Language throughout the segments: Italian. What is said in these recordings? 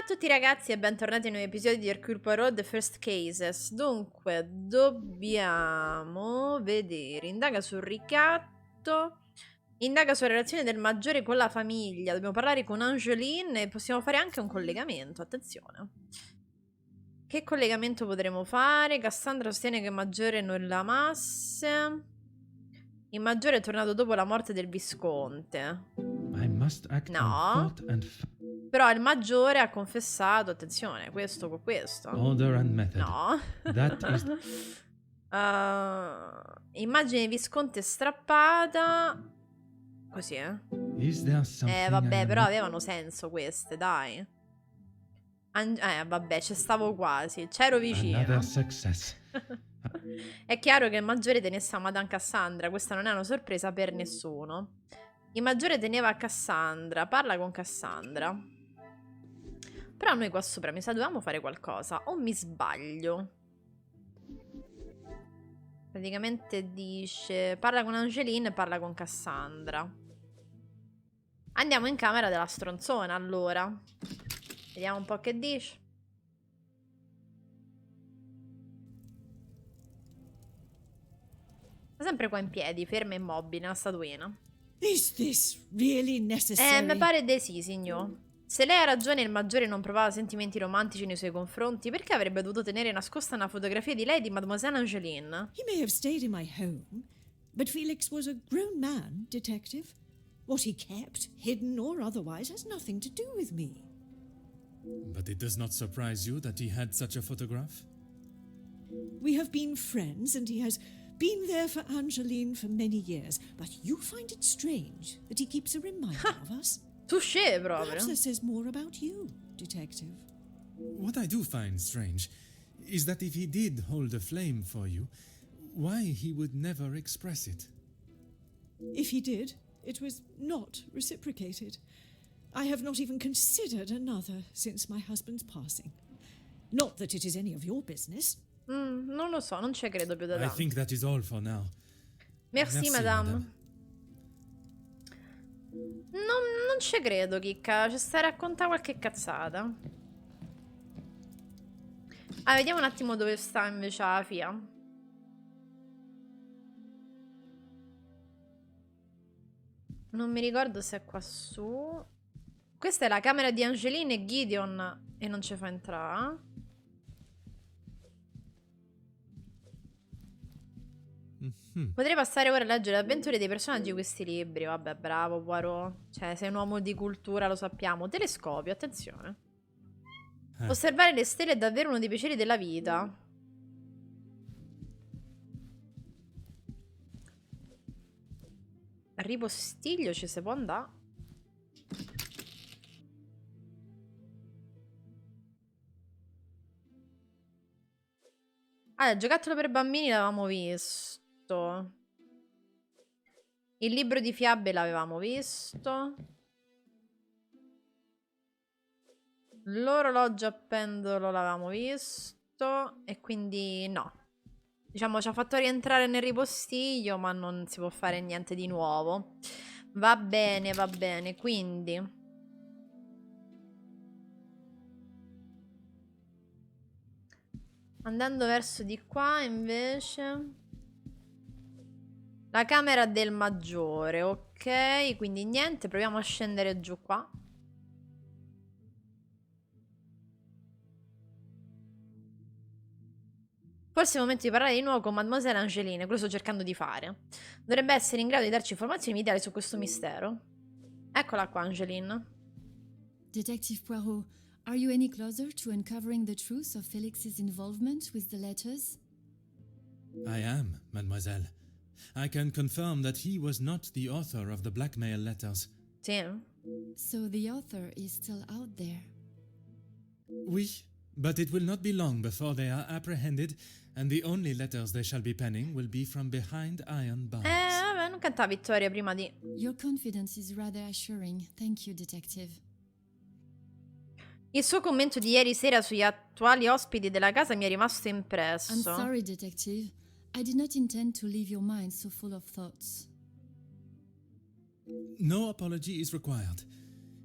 tutti ragazzi e bentornati ai nuovi episodi di Hercule Poirot The First Cases. Dunque, dobbiamo vedere, indaga sul ricatto, indaga sulla relazione del maggiore con la famiglia, dobbiamo parlare con Angeline e possiamo fare anche un collegamento, attenzione. Che collegamento potremo fare? Cassandra sostiene che il maggiore non la amasse. Il maggiore è tornato dopo la morte del visconte. No. Però il maggiore ha confessato, attenzione, questo con questo. No. Immagine di visconte strappata. Così, vabbè, però avevano senso queste, dai. Vabbè, ci stavo quasi. C'ero vicino. È chiaro che il maggiore tenesse a Madame Cassandra. Questa non è una sorpresa per nessuno. Il maggiore teneva a Cassandra. Parla con Cassandra. Però noi qua sopra mi sa dovevamo fare qualcosa. O mi sbaglio? Praticamente dice parla con Angeline e parla con Cassandra. Andiamo in camera della stronzona allora. Vediamo un po' che dice. Sta sempre qua in piedi, ferma e immobile, una statuina. Is this really necessary? Mi pare di sì, signor. Se lei ha ragione e il maggiore non provava sentimenti romantici nei suoi confronti, perché avrebbe dovuto tenere nascosta una fotografia di lei e di Mademoiselle Angeline? He may have stayed in my home, but Felix was a grown man, detective. What he kept, hidden or otherwise, has nothing to do with me. But it does not surprise you that he had such a photograph? We have been friends and he has been there for Angeline for many years, but you find it strange that he keeps a reminder of us? Touché proprio. Perhaps that says more about you, detective. What I do find strange is that if he did hold a flame for you, why he would never express it. If he did, it was not reciprocated. I have not even considered another since my husband's passing. Not that it is any of your business. Non lo so, non ci credo più da I tanto. think that is all for now. Merci, madame. Non ci credo, chicca. Ci stai a raccontare qualche cazzata. Vediamo un attimo dove sta invece la FIA. Non mi ricordo se è qua su. Questa è la camera di Angeline e Gideon e non ci fa entrare. Potrei passare ora a leggere le avventure dei personaggi di questi libri. Vabbè, bravo Poirot. Cioè, sei un uomo di cultura, lo sappiamo. Telescopio, attenzione. Osservare le stelle è davvero uno dei piaceri della vita. Ripostiglio ci si può andare. Il giocattolo per bambini l'avevamo visto. Il libro di fiabe l'avevamo visto. L'orologio a pendolo l'avevamo visto. E quindi no. Diciamo ci ha fatto rientrare nel ripostiglio, ma non si può fare niente di nuovo. Va bene, quindi andando verso di qua invece la camera del maggiore, ok, quindi niente, proviamo a scendere giù qua. Forse è il momento di parlare di nuovo con Mademoiselle Angeline, quello sto cercando di fare. Dovrebbe essere in grado di darci informazioni vitali su questo mistero. Eccola qua, Angeline. Detective Poirot, are you any closer to uncovering the truth of Felix's involvement with the letters? I am, mademoiselle. I can confirm that he was not the author of the blackmail letters. Sì. So the author is still out there. Oui, but it will not be long before they are apprehended, and the only letters they shall be penning will be from behind iron bars. Vabbè, non canta vittoria prima di... Your confidence is rather assuring. Thank you, detective. Il suo commento di ieri sera sugli attuali ospiti della casa mi è rimasto impresso. I'm sorry, detective. I did not intend to leave your mind so full of thoughts. No apology is required.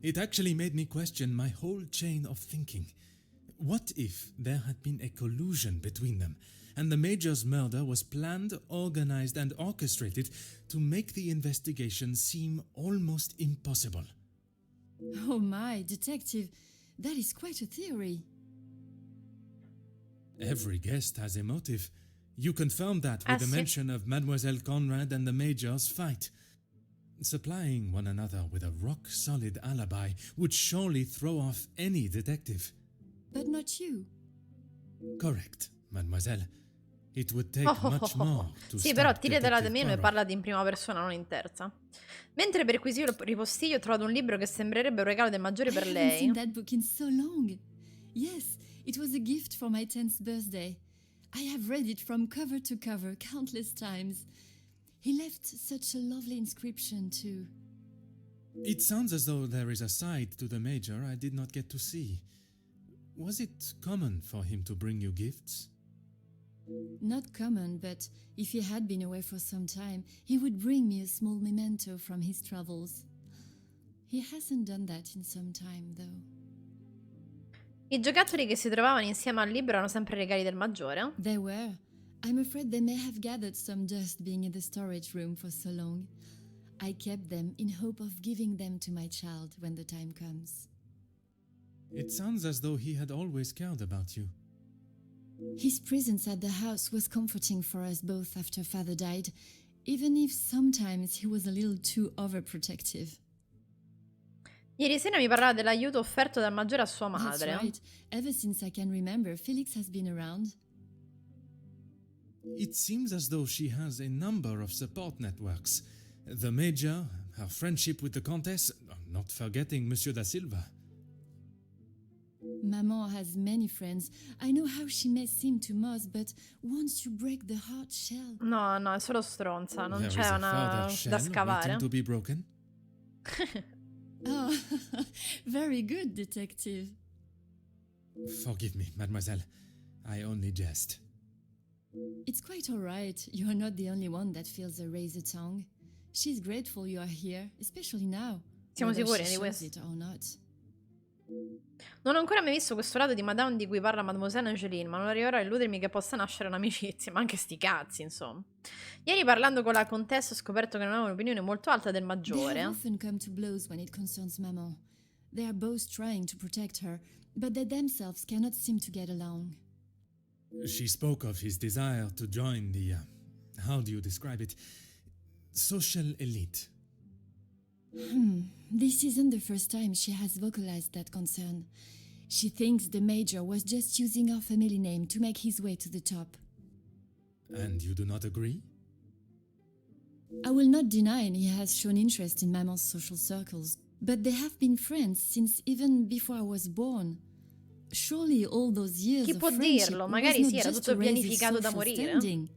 It actually made me question my whole chain of thinking. What if there had been a collusion between them, and the Major's murder was planned, organized, and orchestrated to make the investigation seem almost impossible? Oh my, detective, that is quite a theory. Every guest has a motive. You confirmed that with the sì. mention of Mademoiselle Conrad and the Major's fight. Supplying one another with a rock-solid alibi would surely throw off any detective. But not you. Correct, mademoiselle. It would take Oh. much more to Sì, stop però tiratela da Detective meno e Poirot. parlati in prima persona, non in terza. Mentre perquisisco il ripostiglio ho trovato un libro che sembrerebbe un regalo del maggiore I per haven't lei. seen that book in so long. Yes, it was a gift for my 10th birthday. I have read it from cover to cover countless times. He left such a lovely inscription too. It sounds as though there is a side to the Major I did not get to see. Was it common for him to bring you gifts? Not common, but if he had been away for some time, he would bring me a small memento from his travels. He hasn't done that in some time, though. I giocattoli che si trovavano insieme al libro erano sempre regali del maggiore? They were. I'm afraid they may have gathered some dust being in the storage room for so long. I kept them in hope of giving them to my child when the time comes. It sounds as though he had always cared about you. His presence at the house was comforting for us both after father died, even if sometimes he was a little too overprotective. Ieri sera mi parlava dell'aiuto offerto dal maggiore a sua That's madre. right. Ever since I can remember, Felix has been around. It seems as though she has a number of support networks. The Major, her friendship with the Countess, not forgetting Monsieur da Silva. Maman has many friends. I know how she may seem to most, but once you break the hard shell... No, no, è solo stronza, non There is c'è a una further da shell scavare. waiting to be broken. Oh, very good, detective. Forgive me, mademoiselle. I only jest. It's quite all right. You are not the only one that feels a razor tongue. She's grateful you are here, especially now. Siamo whether sicuri she di shows questo? it or not. Non ho ancora mai visto questo lato di Madame di cui parla Mademoiselle Angeline, ma non arriverò a illudermi che possa nascere un'amicizia, ma anche sti cazzi, insomma. Ieri parlando con la contessa ho scoperto che non aveva un'opinione molto alta del They maggiore. have often come to blows when it concerns Maman. They are both trying to protect her, but they themselves cannot seem to get along. She spoke of his desire to join the, how do you describe it? Social elite. This isn't the first time she has vocalized that concern. She thinks the Major was just using our family name to make his way to the top. And you do not agree? I will not deny he has shown interest in Maman's social circles, but they have been friends since even before I was born. Surely all those years Chi of può friendship dirlo? was Magari not sì, era just tutto to raise his pianificato da social morire. standing.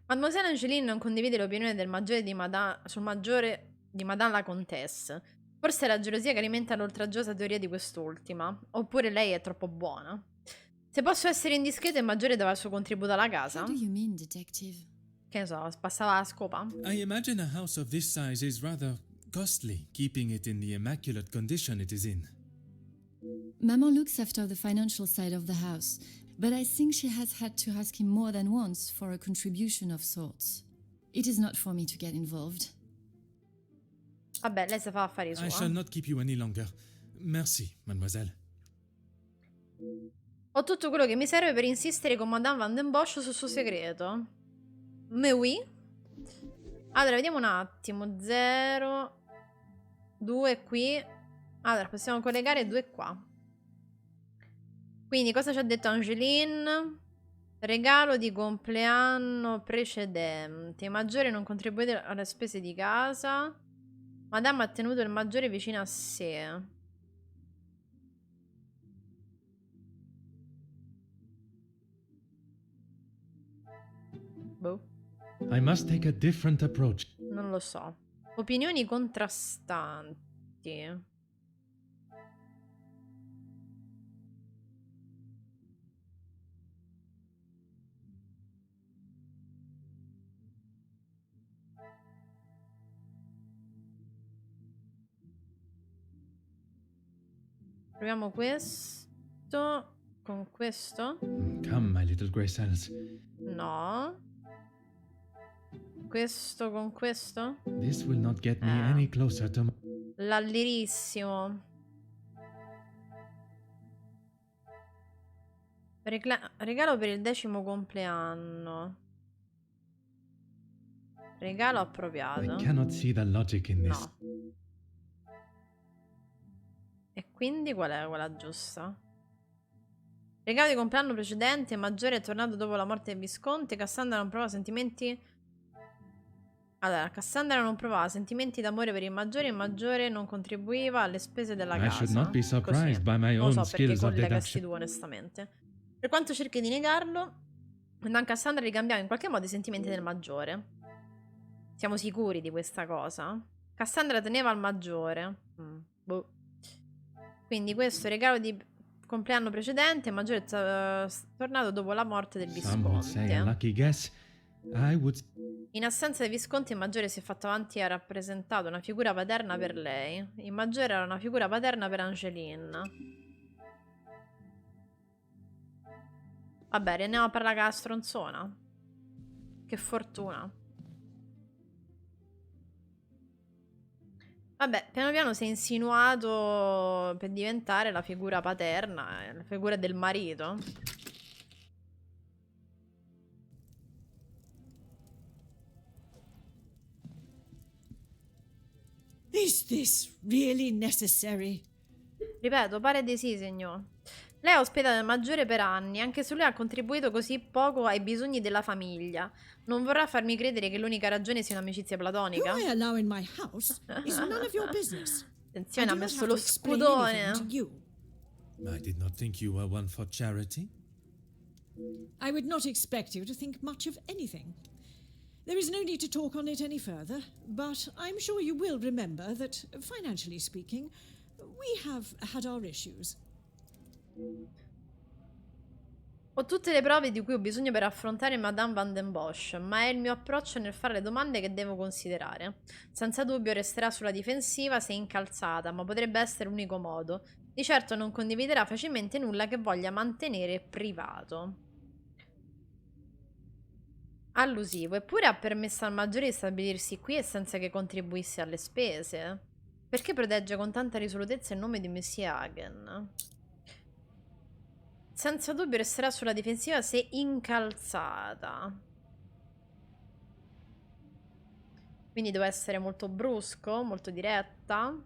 Mademoiselle Angeline non condivide l'opinione del maggiore sul maggiore di Madame la Contesse. Forse è la gelosia che alimenta l'oltraggiosa teoria di quest'ultima. Oppure lei è troppo buona. Se posso essere indiscreto, il maggiore dava il suo contributo alla casa? How do you mean, detective? Che ne so, passava la scopa? I imagine a house of this size is rather costly, keeping it in the immaculate condition it is in. Maman looks after the financial side of the house, but I think she has had to ask him more than once for a contribution of sorts. It is not for me to get involved. Vabbè, lei si fa affari I shall sua. not keep you any longer. Merci, mademoiselle. Ho tutto quello che mi serve per insistere con Madame Van den Bosch sul suo segreto. Mais oui. Allora, vediamo un attimo. 0, 2 qui. Allora, possiamo collegare 2 qua. Quindi, cosa ci ha detto Angeline? Regalo di compleanno precedente. I maggiori non contribuite alle spese di casa. Madame ha tenuto il maggiore vicino a sé. Boh. I must take a different approach. Non lo so. Opinioni contrastanti. Proviamo questo con questo. Come, my little Grace Alice. No. Questo con questo. This will not get me any closer to... L'allirissimo. Regalo per il 10° compleanno. Regalo appropriato. I cannot see the logic in this. No. E quindi qual è quella giusta? Regalo di compleanno precedente, maggiore è tornato dopo la morte del Visconte. Cassandra non provava sentimenti... Allora, Cassandra non provava sentimenti d'amore per il maggiore non contribuiva alle spese della casa. I should not be surprised by my Non own so perché skills of collegasti deduction. tu, onestamente. Per quanto cerchi di negarlo, Dan Cassandra ricambiava in qualche modo i sentimenti del maggiore. Siamo sicuri di questa cosa? Cassandra teneva al maggiore. Boh. Quindi questo regalo di compleanno precedente, maggiore è tornato dopo la morte del Some would say a Visconte. lucky guess. I would... In assenza dei Visconti, il maggiore si è fatto avanti e ha rappresentato una figura paterna per lei. Il maggiore era una figura paterna per Angeline. Vabbè, andiamo a parlare con la stronzona. Che fortuna. Vabbè, piano piano si è insinuato per diventare la figura paterna, la figura del marito. Is this really necessary? Ripeto, pare di sì, signor. Lei ha ospitato il maggiore per anni, anche se lui ha contribuito così poco ai bisogni della famiglia. Non vorrà farmi credere che l'unica ragione sia un'amicizia platonica? Who I allow in my house is none of your business. Attenzione, I ha do not messo have lo to explain anything to scudone. you. I did not think you were one for charity. I would not expect you to think much of anything. There is no need to talk on it any further, but I'm sure you will remember that, financially speaking, we have had our issues. Ho tutte le prove di cui ho bisogno per affrontare Madame Van den Bosch, ma è il mio approccio nel fare le domande che devo considerare. Senza dubbio resterà sulla difensiva se incalzata, ma potrebbe essere l'unico modo. Di certo non condividerà facilmente nulla che voglia mantenere privato. Allusivo, eppure ha permesso al maggiore di stabilirsi qui e senza che contribuisse alle spese. Perché protegge con tanta risolutezza il nome di Monsieur Hagen? Senza dubbio resterà sulla difensiva se incalzata. Quindi deve essere molto brusco, molto diretta.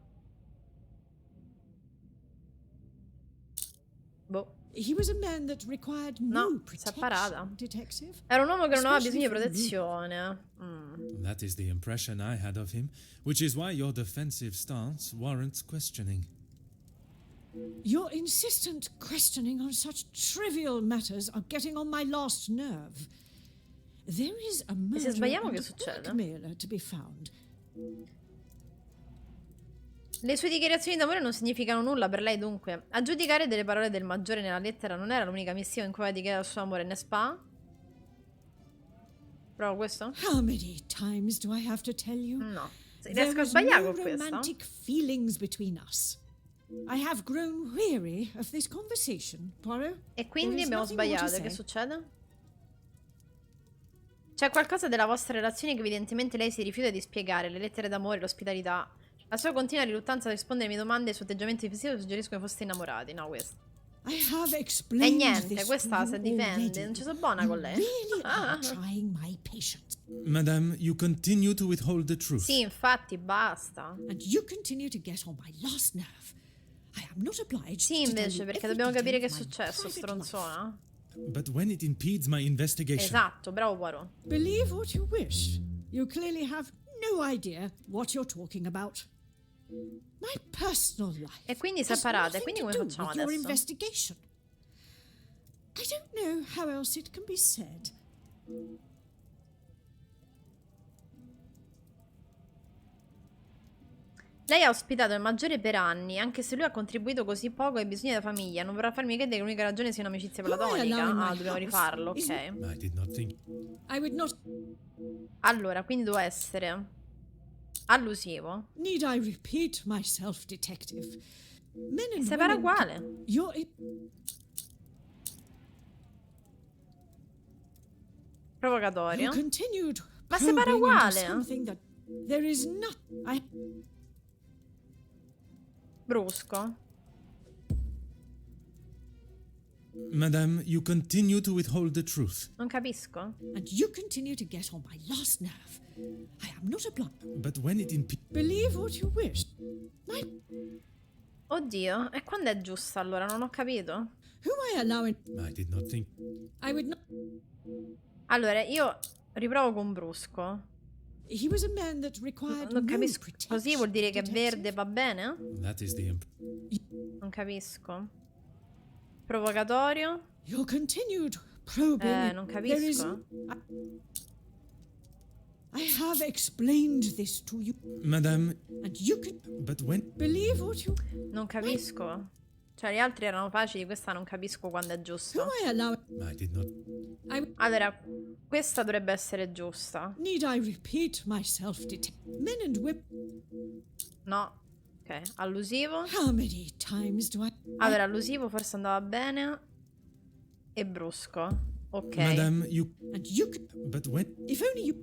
Boh. He was a man that required No, no si è parata. protection, detective. Era un uomo che non aveva Especially bisogno di from me. protezione. That is the impression I had of him, which is why your defensive stance warrants questioning. Your insistent questioning on such trivial matters are getting on my last nerve. There is a murderer sbagliamo and che a succede? blackmailer to be found. Le sue dichiarazioni d'amore non significano nulla per lei, dunque. A giudicare delle parole del maggiore nella lettera non era l'unica missiva in cui aveva dichiarato il suo amore, n'est-ce pas? Provo questo? How many times do I have to tell you? No. There Riesco a was sbagliare no con questo? romantic feelings between us. I have grown weary of this conversation, Poirot. E quindi There is abbiamo nothing more to sbagliato. say. Che succede? C'è qualcosa della vostra relazione che evidentemente lei si rifiuta di spiegare. Le lettere d'amore, l'ospitalità. La sua continua riluttanza a rispondere alle mie domande e il suo atteggiamento difensivo suggeriscono che foste innamorati. No, questo. I have E explained niente, this questa to si you difende. already. Non ci sono buona con lei. Really are trying my patience. Madame, you continue to withhold the truth. Sì, infatti, basta. And you continue to get on my last nerve. I am not obliged Sì, to tell invece, you perché every dobbiamo capire detail che è of my successo, private life. stronzona. But when it impedes my investigation... Esatto, bravo Poirot. Believe what you wish. You clearly have no idea what you're talking about. My personal life E quindi has separate, nothing quindi to come do facciamo with your adesso? investigation. I don't know how else it can be said. Lei ha ospitato il maggiore per anni, anche se lui ha contribuito così poco ai bisogni della famiglia. Non vorrà farmi credere che l'unica ragione sia un'amicizia platonica. Ah, dobbiamo rifarlo, ok. I did not think... I would not... Allora, quindi deve essere allusivo. Need I repeat myself, detective? Men and Separa women. uguale. Provocatorio. You continued. Ma separa probing into uguale. something that there is not. Brusco. Madame, you continue to withhold the truth. Non capisco. And you continue to get on my last nerve. I am not a blunt. But when it Believe what you wish. My. Oddio, e quando è giusta allora? Non ho capito. Who am I allowing? I did not think. I would not. Allora, io riprovo con brusco. He was a man that required Non no capisco. protection. Così vuol dire che detective. verde va bene? That is the Non capisco. Provocatorio? You continued probing. Non There is. capisco. I have explained this to you, Madame, and you can but when believe what you. Non capisco. Cioè, gli altri erano facili, questa non capisco quando è Who giusto. am I allowing? I did not. Allora, questa dovrebbe essere giusta. Need I repeat myself? Men and women. No. Ok, allusivo. How many times do I? Allora, allusivo forse andava bene. E brusco. Ok. Madame, you. And you can. But when. If only you.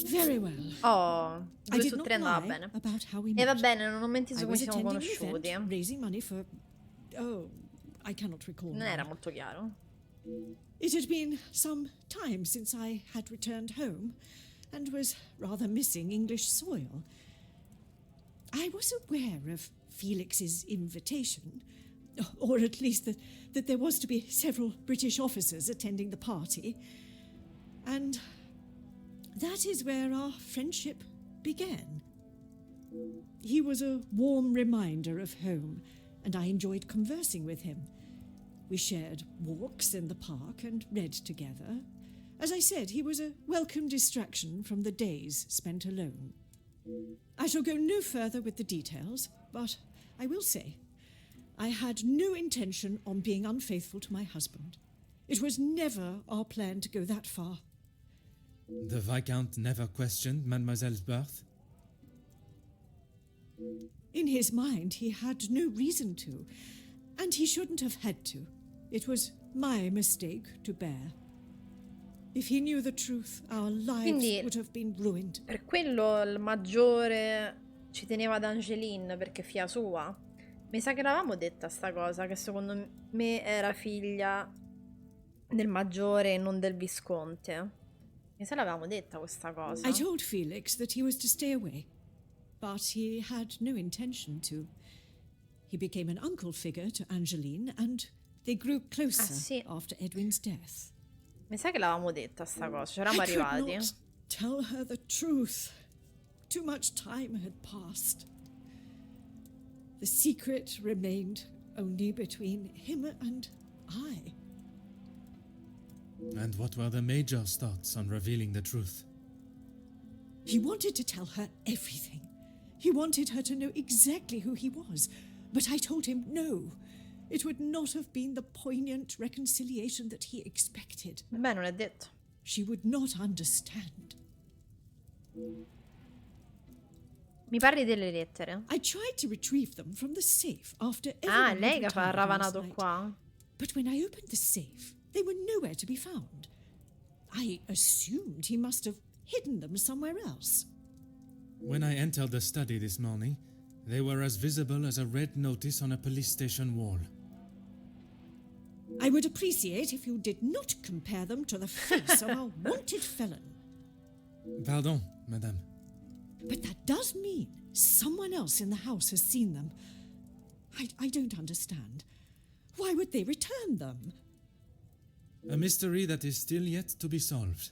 Very well. Oh, I 2 did su not 3 andava lie bene. about how we E va met. bene, non ho mentito I su come was siamo attending an conosciuti. event, raising money for. Oh, I cannot recall. Non now. era molto chiaro. It had been some time since I had returned home, and was rather missing English soil. I was aware of Felix's invitation, or at least that there was to be several British officers attending the party, and that is where our friendship began. He was a warm reminder of home, and I enjoyed conversing with him. We shared walks in the park and read together. As I said, he was a welcome distraction from the days spent alone. I shall go no further with the details, but I will say I had no intention on being unfaithful to my husband. It was never our plan to go that far. The Viscount never questioned Mademoiselle's birth? In his mind, he had no reason to, and he shouldn't have had to. It was my mistake to bear. If he knew the truth, our lives Quindi, would have been ruined. Per quello il maggiore ci teneva ad Angeline perché è figlia sua. Mi sa che l'avevamo detta sta cosa, che secondo me era figlia del maggiore e non del visconte. Mi sa l'avevamo detta questa cosa. I told Felix that he was to stay away, but he had no intention to. He became an uncle figure to Angeline, and they grew closer sì. after Edwin's death. Mi sa che l'avevamo detta sta cosa, ci eravamo I could arrivati. not tell her the truth. Too much time had passed. The secret remained only between him and I. And what were the Major's thoughts on revealing the truth? He wanted to tell her everything. He wanted her to know exactly who he was. But I told him no. It would not have been the poignant reconciliation that he expected. Beh, non è detto. She would not understand. Mi parli delle lettere? I tried to retrieve them from the safe after Ah, everyone lei had che fa il retired last ravanato night. qua. But when I opened the safe, they were nowhere to be found. I assumed he must have hidden them somewhere else. When I entered the study this morning, they were as visible as a red notice on a police station wall. I would appreciate if you did not compare them to the face of a wanted felon. Pardon, madame. But that does mean someone else in the house has seen them. I don't understand. Why would they return them? A mystery that is still yet to be solved.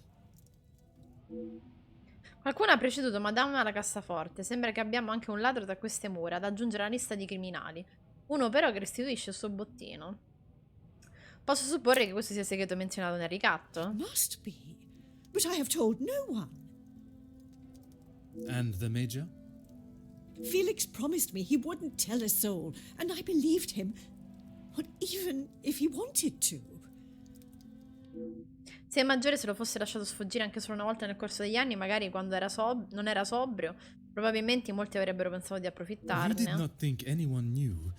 Qualcuno ha preceduto Madame alla cassaforte. Sembra che abbiamo anche un ladro tra queste mura ad aggiungere alla lista di criminali. Uno però che restituisce il suo bottino. Posso supporre che questo sia il segreto menzionato nel ricatto? Must be. But I have told no one. And the Major? Felix promised me he wouldn't tell a soul, and I believed him. But even if he wanted to. Se il maggiore se lo fosse lasciato sfuggire anche solo una volta nel corso degli anni, magari quando era non era sobrio, probabilmente molti avrebbero pensato di You did approfittarne. not think anyone knew,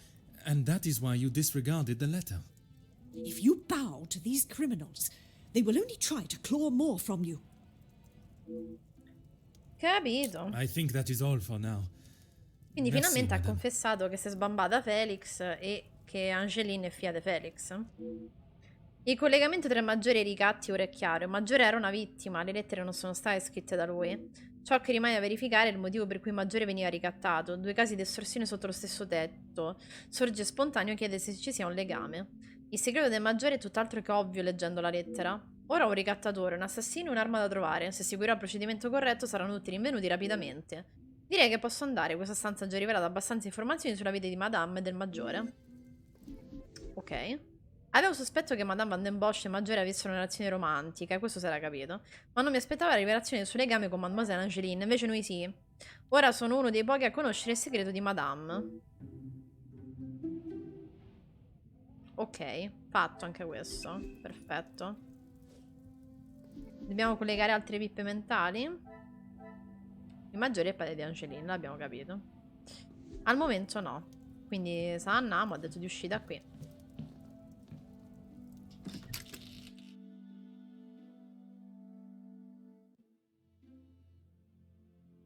And that is why you disregarded the letter. If you bow to these criminals, they will only try to claw more from you. Capito. I think that is all for now. Quindi Merci, finalmente ha madame. confessato che si è sbambata Felix e che Angeline è figlia di Felix. Il collegamento tra il Maggiore e i ricatti ora è chiaro. Il Maggiore era una vittima, le lettere non sono state scritte da lui. Ciò che rimane da verificare è il motivo per cui il Maggiore veniva ricattato. 2 casi di estorsione sotto lo stesso tetto. Sorge spontaneo chiedere se ci sia un legame. Il segreto del Maggiore è tutt'altro che ovvio leggendo la lettera. Ora un ricattatore, un assassino e un'arma da trovare. Se seguirò il procedimento corretto saranno tutti rinvenuti rapidamente. Direi che posso andare, questa stanza ha già rivelato abbastanza informazioni sulla vita di Madame e del Maggiore. Ok. Avevo sospetto che Madame Van den Bosch e il Maggiore avessero una relazione romantica, questo si era capito. Ma non mi aspettavo la rivelazione del suo legame con Mademoiselle Angeline, invece noi sì. Ora sono uno dei pochi a conoscere il segreto di Madame. Ok, fatto anche questo. Perfetto. Dobbiamo collegare altre pippe mentali. Il Maggiore è il padre di Angeline, l'abbiamo capito. Al momento no. Quindi Sanna ha detto di uscire da qui.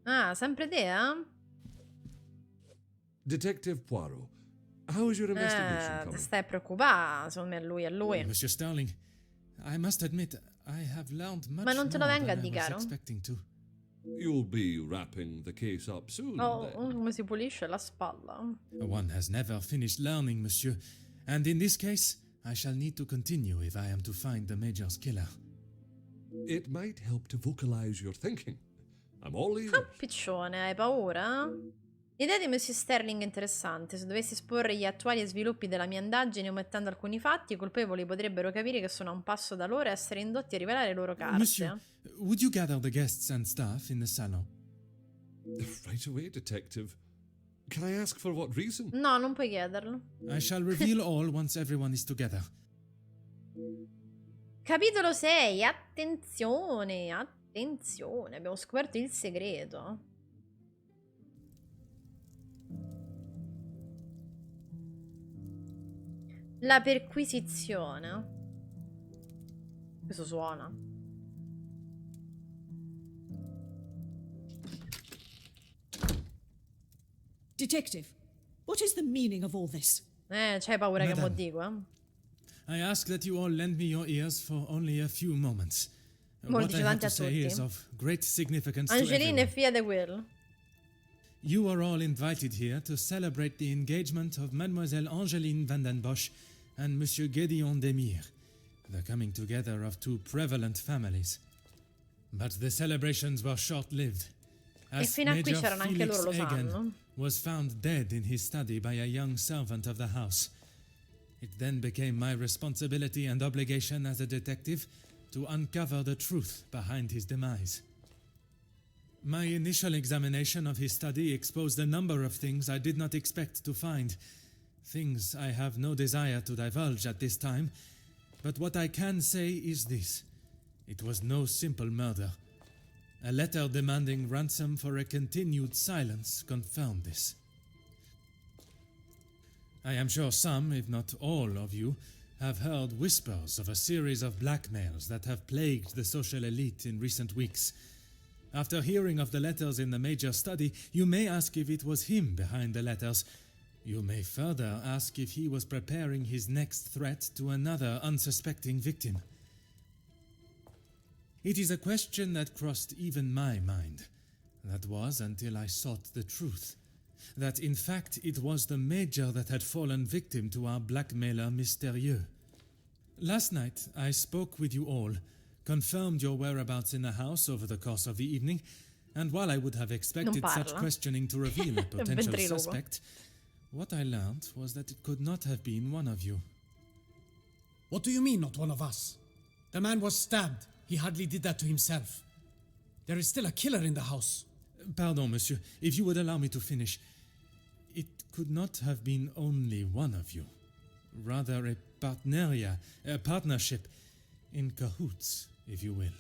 Ah, sempre te, eh? Detective Poirot, how is your investigation Ti coming? stai preoccupando, secondo me è lui. Monsieur Starling, I must admit, I have learned much Ma non te lo more venga a than I dire, was caro? expecting to. You'll be wrapping the case up soon, Oh, then. come si pulisce la spalla. One has never finished learning, monsieur, and in this case, I shall need to continue if I am to find the Major's killer. It might help to vocalize your thinking. I'm all ears. Piccione, hai paura? L'idea di Monsieur Sterling è interessante. Se dovessi esporre gli attuali sviluppi della mia indagine omettendo alcuni fatti, i colpevoli potrebbero capire che sono a un passo da loro e essere indotti a rivelare le loro carte. Monsieur, would you gather the guests and staff in the salon? Right away, Detective. Can I ask for what reason? No, non puoi chiederlo. I shall reveal all once everyone is together. Capitolo 6. Attenzione, attenzione. Abbiamo scoperto il segreto. La perquisizione. Questo suona. Detective, what is the meaning of all this? C'hai paura che mo Madame. dico, I ask that you all lend me your ears for only a few moments. Mo lo What I dice have davanti to a say tutti. is of great significance to Angeline è everyone. figlia di Will. You are all invited here to celebrate the engagement of Mademoiselle Angeline Van den Bosch and Monsieur Gédéon Demire, the coming together of 2 prevalent families. But the celebrations were short-lived, as fino a qui Major c'erano anche Felix loro, lo Egan sanno. was found dead in his study by a young servant of the house. It then became my responsibility and obligation as a detective to uncover the truth behind his demise. My initial examination of his study exposed a number of things I did not expect to find. Things I have no desire to divulge at this time, but what I can say is this. It was no simple murder. A letter demanding ransom for a continued silence confirmed this. I am sure some, if not all of you, have heard whispers of a series of blackmails that have plagued the social elite in recent weeks. After hearing of the letters in the Major's study, you may ask if it was him behind the letters. You may further ask if he was preparing his next threat to another unsuspecting victim. It is a question that crossed even my mind. That was until I sought the truth. That in fact it was the Major that had fallen victim to our blackmailer Mystérieux. Last night I spoke with you all, confirmed your whereabouts in the house over the course of the evening, and while I would have expected such parla. questioning to reveal a potential Ventriloquo. suspect, what I learned was that it could not have been one of you. What do you mean, not one of us? The man was stabbed. He hardly did that to himself. There is still a killer in the house. Pardon, monsieur, if you would allow me to finish. It could not have been only one of you. Rather a partnership, in cahoots, if you will.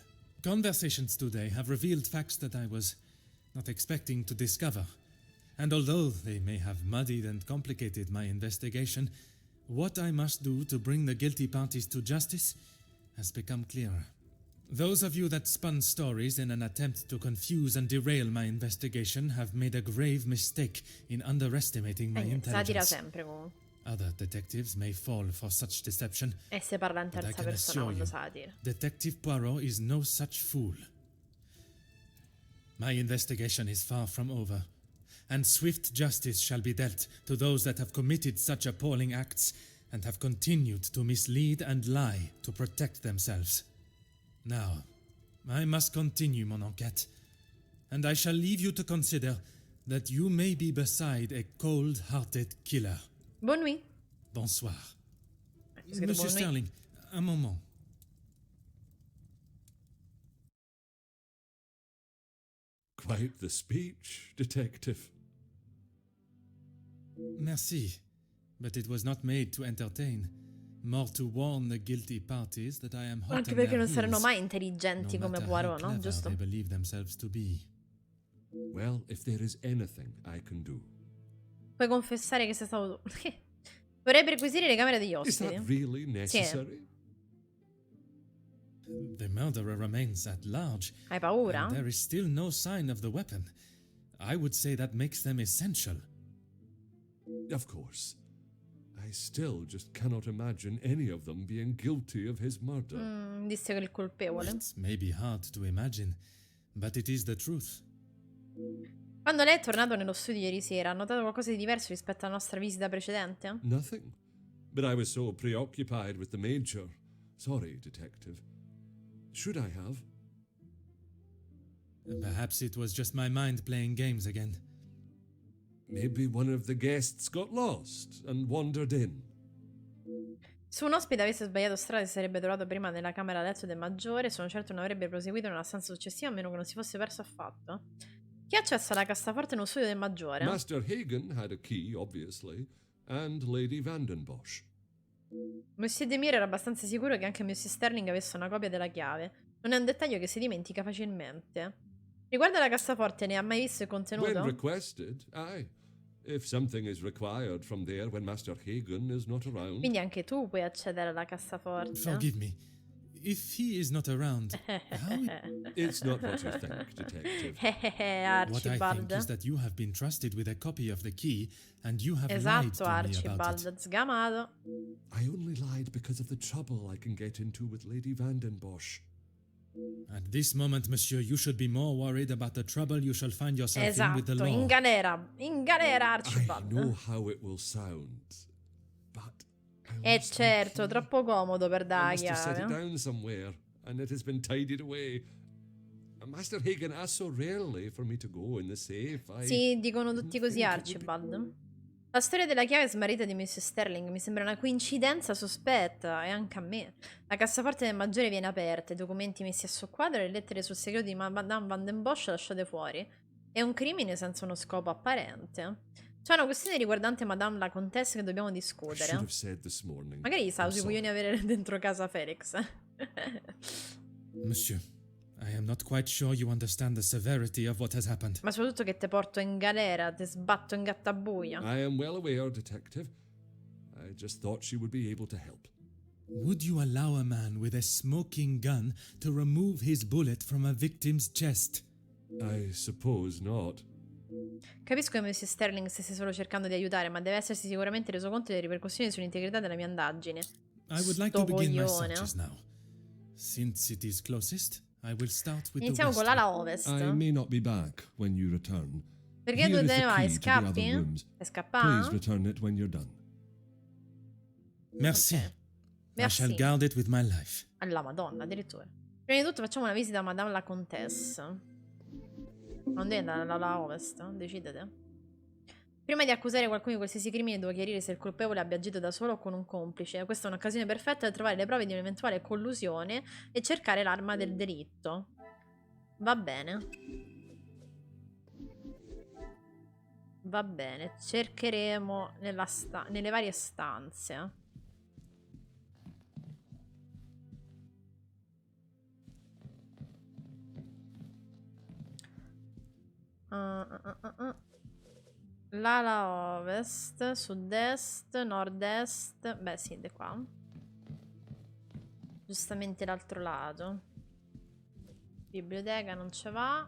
Conversations today have revealed facts that I was not expecting to discover. And although they may have muddied and complicated my investigation, what I must do to bring the guilty parties to justice has become clearer. Those of you that spun stories in an attempt to confuse and derail my investigation have made a grave mistake in underestimating my Satira intelligence. sempre comunque. Other detectives may fall for such deception, E se parla in but I terza can persona assure quando you, satira. Detective Poirot is no such fool. My investigation is far from over, and swift justice shall be dealt to those that have committed such appalling acts and have continued to mislead and lie to protect themselves. Now, I must continue mon enquête, and I shall leave you to consider that you may be beside a cold-hearted killer. Bonne nuit. Bonsoir. Scritto Monsieur bonne nuit. Sterling, un moment. Quite the speech, detective. Merci, but it was not made to entertain, more to warn the guilty parties that I am hot Anche on perché their non saranno heels, mai intelligenti no come matter Poirot, how no? clever Giusto? they believe themselves to be. Well, if there is anything I can do. Puoi confessare che sei stato tu. Vorrei perquisire le camere degli Is that ospiti. really necessary? The murderer remains at large, Hai paura? and there is still no sign of the weapon. I would say that makes them essential. Of course. I still just cannot imagine any of them being guilty of his murder. Disse che è il colpevole. It may be hard to imagine, but it is the truth. Quando lei è tornato nello studio ieri sera, ha notato qualcosa di diverso rispetto alla nostra visita precedente? Nothing. But I was so preoccupied with the Major. Sorry, detective. Should I have? Perhaps it was just my mind playing games again. Maybe one of the guests got lost and wandered in. Se un ospite avesse sbagliato strada si sarebbe trovato prima nella camera da letto del maggiore, sono certo non avrebbe proseguito nella stanza successiva a meno che non si fosse perso affatto. Chi ha accesso alla cassaforte nello studio del maggiore? Master Hagen had a key, obviously, and Lady Vandenbosch. Monsieur Demir era abbastanza sicuro che anche Monsieur Sterling avesse una copia della chiave. Non è un dettaglio che si dimentica facilmente. Riguardo alla cassaforte, ne ha mai visto il When contenuto? requested, aye. If something is required from there when Master Hagen is not around. Quindi anche tu puoi accedere alla cassaforte. Forgive me. If he is not around, how It's not what you think, detective. what I Archibald. think is that you have been trusted with a copy of the key, and you have lied Esatto, to me about it. Archibald, sgamato. I only lied because of the trouble I can get into with Lady Vandenbosch. At this moment, monsieur, you should be more worried about the trouble you shall find yourself in with the Esatto, law. in galera, I Archibald. know how it will sound, but I lost my Certo, key. troppo comodo per I dare must have set it chiave. down somewhere, and it has been tidied away. Master Hagen asks so rarely for me to go in the safe. Sì, dicono tutti così, think it would be- Archibald. La storia della chiave smarrita di Mrs. Sterling mi sembra una coincidenza sospetta, e anche a me. La cassaforte del maggiore viene aperta, i documenti messi a soqquadro e le lettere sul segreto di Madame Van den Bosch lasciate fuori. È un crimine senza uno scopo apparente. C'è una questione riguardante Madame la Contessa che dobbiamo I discutere. should have said this morning. Magari sa I'm sui sorry. coglioni avere dentro casa Felix. Monsieur, I am not quite sure you understand the severity of what has happened. Ma soprattutto che te porto in galera, te sbatto in gattabuia. I am well aware, detective. I just thought she would be able to help. Would you allow a man with a smoking gun to remove his bullet from a victim's chest? I suppose not. Capisco che Mrs. Sterling stesse solo cercando di aiutare, ma deve essersi sicuramente reso conto delle ripercussioni sull'integrità della mia indagine. I would like to Sto begin my coglione. searches now. Since it is closest, I will start with Iniziamo the con west. l'ala ovest. I may not be back when you return. Perché Here tu is te the ne vai? key to the other Scappi? rooms. Stai scappando? Please return it when you're done. Merci. Ok. I shall Merci. guard it with my life. Alla Madonna, addirittura. Prima di tutto facciamo una visita a Madame la Contessa. Non devi andare all'ala ovest, decidete. Prima di accusare qualcuno di qualsiasi crimine devo chiarire se il colpevole abbia agito da solo o con un complice. Questa è un'occasione perfetta per trovare le prove di un'eventuale collusione e cercare l'arma del delitto. Va bene. Va bene, cercheremo nelle varie stanze. L'ala ovest, sud-est, nord-est. Beh, sì, di qua. Giustamente l'altro lato. Biblioteca non ce va.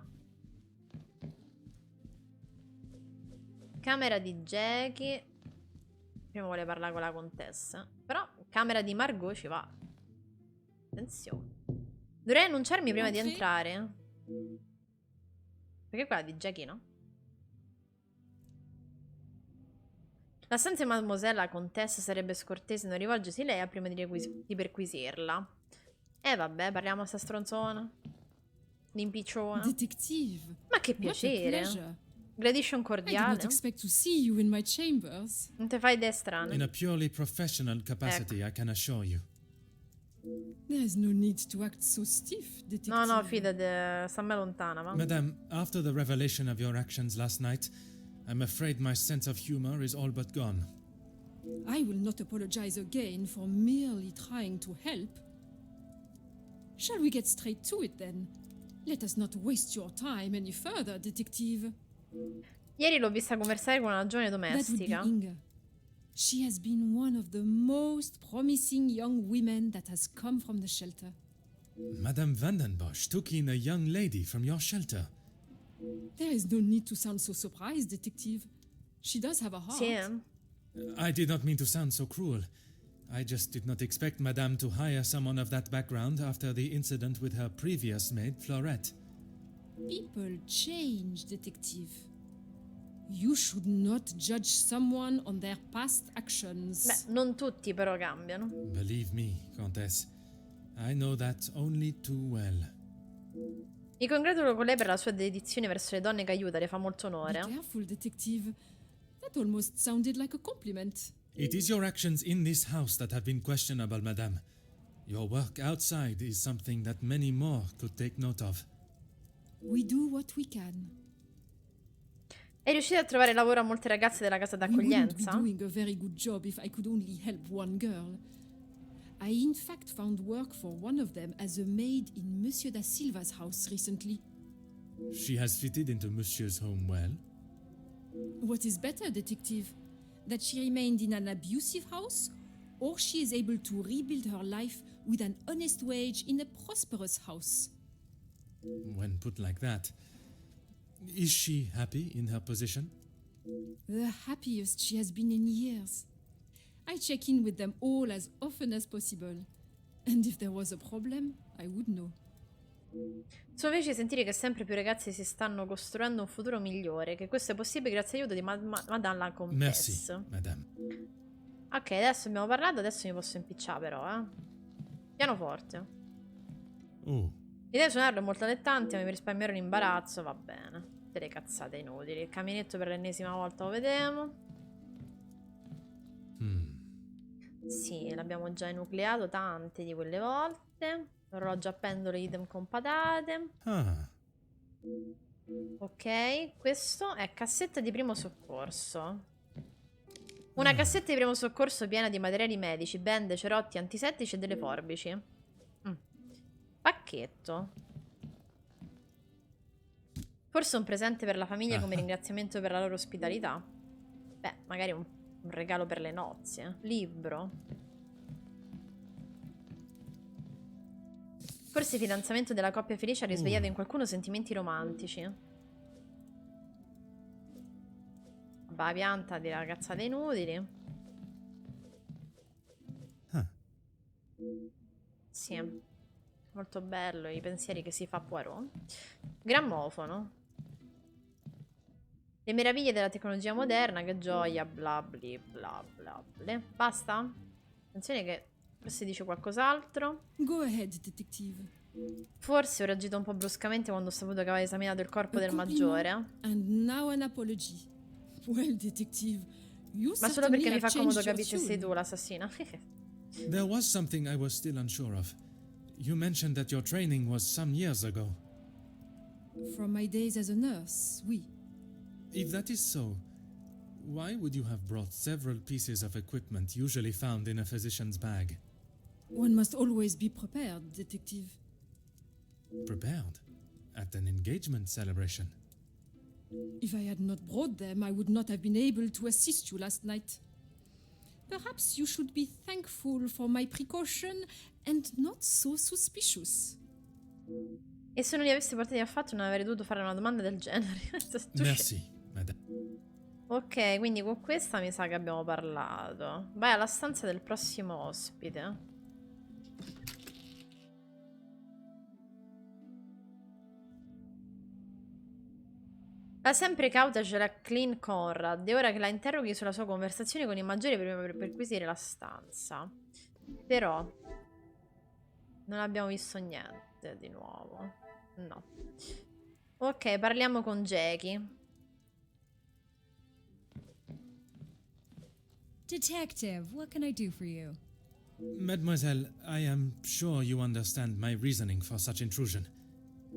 Camera di Jackie. Prima vuole parlare con la contessa. Però camera di Margot ci va. Attenzione. Dovrei annunciarmi prima di entrare. Perché quella di Jackie, no? La stanza di Mademoiselle, la contessa, sarebbe scortese non rivolgersi a lei prima di perquisirla. Vabbè, parliamo a sta stronzona. L'impicciona. Detective. Ma che What a piacere. pleasure. Gradisce un I did cordiale? not expect to see you in my chambers. Non te fai idee strane. In a purely professional capacity, I can assure you. There is no need to act so stiff, detective. No, fidate, sta a me lontana, va. Madame, after the revelation of your actions last night, I'm afraid my sense of humor is all but gone. I will not apologize again for merely trying to help. Shall we get straight to it then? Let us not waste your time any further, detective. Ieri l'ho vista conversare con una giovane That would be domestica. Inga. She has been one of the most promising young women that has come from the shelter. Madame Vandenbosch took in a young lady from your shelter. There is no need to sound so surprised, detective. She does have a heart. Sì, eh? I did not mean to sound so cruel. I just did not expect Madame to hire someone of that background after the incident with her previous maid, Florette. People change, detective. You should not judge someone on their past actions. Beh, non tutti però cambiano. Believe me, Countess, I know that only too well. Mi congratulo con lei per la sua dedizione verso le donne che aiuta, le fa molto Be onore. careful, detective. That almost sounded like a compliment. It is your actions in this house that have been questionable, Madame. Your work outside is something that many more could take note of. We do what we can. È riuscita a trovare lavoro a molte ragazze della casa We wouldn't be d'accoglienza? doing a very good job if I could only help one girl. I in fact found work for one of them as a maid in Monsieur da Silva's house recently. She has fitted into Monsieur's home well. What is better, detective? That she remained in an abusive house, or she is able to rebuild her life with an honest wage in a prosperous house? When put like that, is she happy in her position? The happiest she has been in years. I check in with them all as often as possible. And if there was a problem, I would know. Sono felice di sentire che sempre più ragazzi si stanno costruendo un futuro migliore, che questo è possibile grazie all'aiuto di Madame la Merci, Comtesse. Madame. Ok, adesso abbiamo parlato, adesso mi posso impicciare però, eh. Pianoforte. Oh, L'idea di suonarlo è molto allettante, ma mi risparmierò l'imbarazzo, va bene. Delle cazzate inutili. Il caminetto per l'ennesima volta lo vediamo. Sì, l'abbiamo già enucleato tante di quelle volte. L'orologio a pendolo idem con patate. Ah, Ok, questo è cassetta di primo soccorso. Una cassetta di primo soccorso piena di materiali medici, bende, cerotti, antisettici e delle forbici. Pacchetto. Forse un presente per la famiglia come ringraziamento per la loro ospitalità. Beh, magari un regalo per le nozze. Libro. Forse il fidanzamento della coppia felice ha risvegliato in qualcuno sentimenti romantici. Vabbè, la pianta di ragazzate inutili. Sì. Molto bello, i pensieri che si fa Poirot. Grammofono. Le meraviglie della tecnologia moderna, che gioia, bla bli bla bla bla. Basta? Attenzione che forse dice qualcos'altro. Go ahead, detective. Forse ho reagito un po' bruscamente quando ho saputo che aveva esaminato il corpo del maggiore. And now an apology. Well, detective, you Ma solo certainly perché mi have fa comodo changed your capire se sei tune. tu l'assassina. there was something I was still unsure of. You mentioned that your training was some years ago. From my days as a nurse, oui. If that is so, why would you have brought several pieces of equipment usually found in a physician's bag? One must always be prepared, detective. Prepared? At an engagement celebration? If I had not brought them, I would not have been able to assist you last night. Perhaps you should be thankful for my precaution and not so suspicious. E se non li avessi portati affatto non avrei dovuto fare una domanda del genere. Merci, madame. Ok, quindi con questa mi sa che abbiamo parlato. Vai alla stanza del prossimo ospite. La sempre cauta Jacqueline Conrad, è ora che la interroghi sulla sua conversazione con i maggiori prima per perquisire la stanza. Però non abbiamo visto niente di nuovo. No. Ok, parliamo con Jackie. Detective, what can I do for you? Mademoiselle, I am sure you understand my reasoning for such intrusion.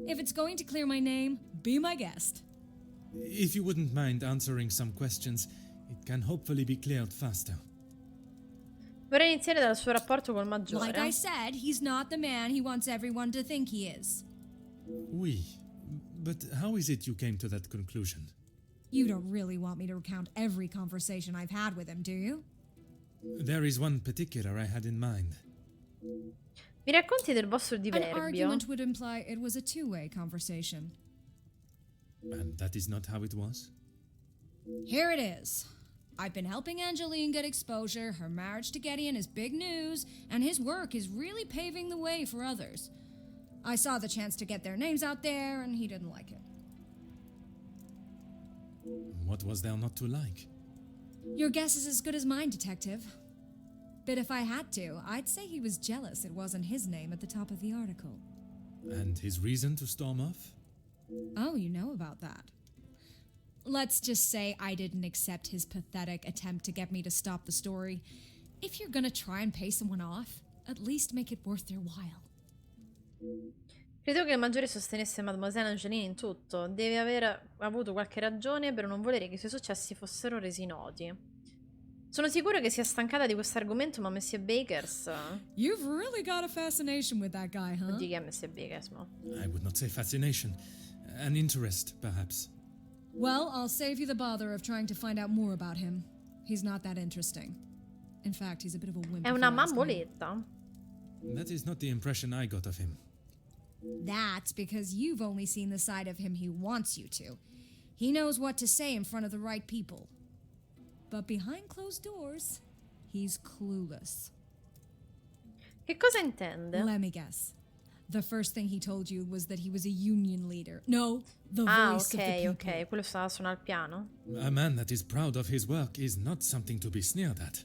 If it's going to clear my name, be my guest. If you wouldn't mind answering some questions, it can hopefully be cleared faster. Vorrei iniziare dal suo rapporto col maggiore. Like I said, he's not the man he wants everyone to think he is. Oui, but how is it you came to that conclusion? You don't really want me to recount every conversation I've had with him, do you? There is one particular I had in mind. Mi racconti del vostro An diverbio? argument would imply it was a two-way conversation. And that is not how it was? Here it is. I've been helping Angeline get exposure, her marriage to Gideon is big news, and his work is really paving the way for others. I saw the chance to get their names out there, and he didn't like it. What was there not to like? Your guess is as good as mine, Detective. But if I had to, I'd say he was jealous it wasn't his name at the top of the article. And his reason to storm off? Oh, you know about that. Let's just say I didn't accept his pathetic attempt to get me to stop the story. If you're gonna try and pay someone off, at least make it worth their while. Credevo che il maggiore sostenesse Mademoiselle Angeline in tutto. Deve aver avuto qualche ragione per non volere che i suoi successi fossero resi noti. Sono sicuro che sia stancata di questo argomento, ma Monsieur Bakers... You've really got a fascination with that guy, huh? Oddio, che è Monsieur Bakers, mo? I would not say fascination. An interest, perhaps. Well, I'll save you the bother of trying to find out more about him. He's not that interesting. In fact, he's a bit of a wimp. È una mamboletta. That is not the impression I got of him. That's because you've only seen the side of him he wants you to. He knows what to say in front of the right people. But behind closed doors, he's clueless. Che cosa intende? Let me guess. The first thing he told you was that he was a union leader. No, the Ah, voice of the ok, people. ok. Quello sta a suonare il piano? A man that is proud of his work is not something to be sneered at.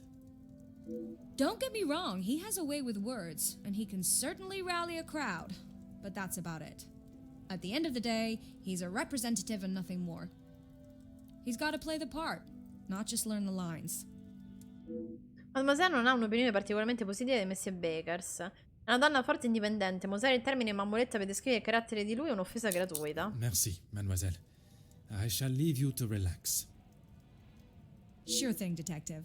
Don't get me wrong, he has a way with words, and he can certainly rally a crowd. But that's about it. At the end of the day, he's a representative and nothing more. He's got to play the part, not just learn the lines. Mademoiselle non ha un'opinione particolarmente positiva di Monsieur Bakers. È una donna forte e indipendente, ma usare il termine mammoletta per descrivere il carattere di lui è un'offesa gratuita. Merci, mademoiselle. I shall leave you to relax. Sure thing, Detective.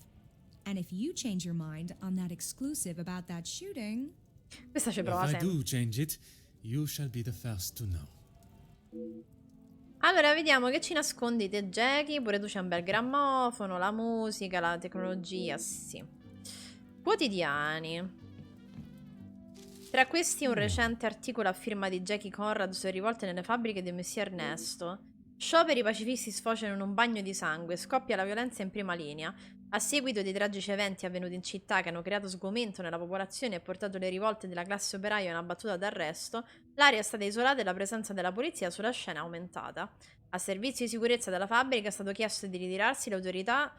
And if you change your mind on that exclusive about that shooting... Questa ci If prova I sempre. do change it, you shall be the first to know. Allora, vediamo che ci nascondi te, Jackie. Pure tu c'è un bel grammofono, la musica, la tecnologia, sì. Quotidiani. Tra questi un recente articolo a firma di Jackie Conrad sulle rivolte nelle fabbriche di Messie Ernesto. Scioperi pacifisti sfociano in un bagno di sangue, scoppia la violenza in prima linea. A seguito dei tragici eventi avvenuti in città che hanno creato sgomento nella popolazione e portato le rivolte della classe operaia a una battuta d'arresto, l'area è stata isolata e la presenza della polizia sulla scena è aumentata. A servizio di sicurezza della fabbrica è stato chiesto di ritirarsi, l'autorità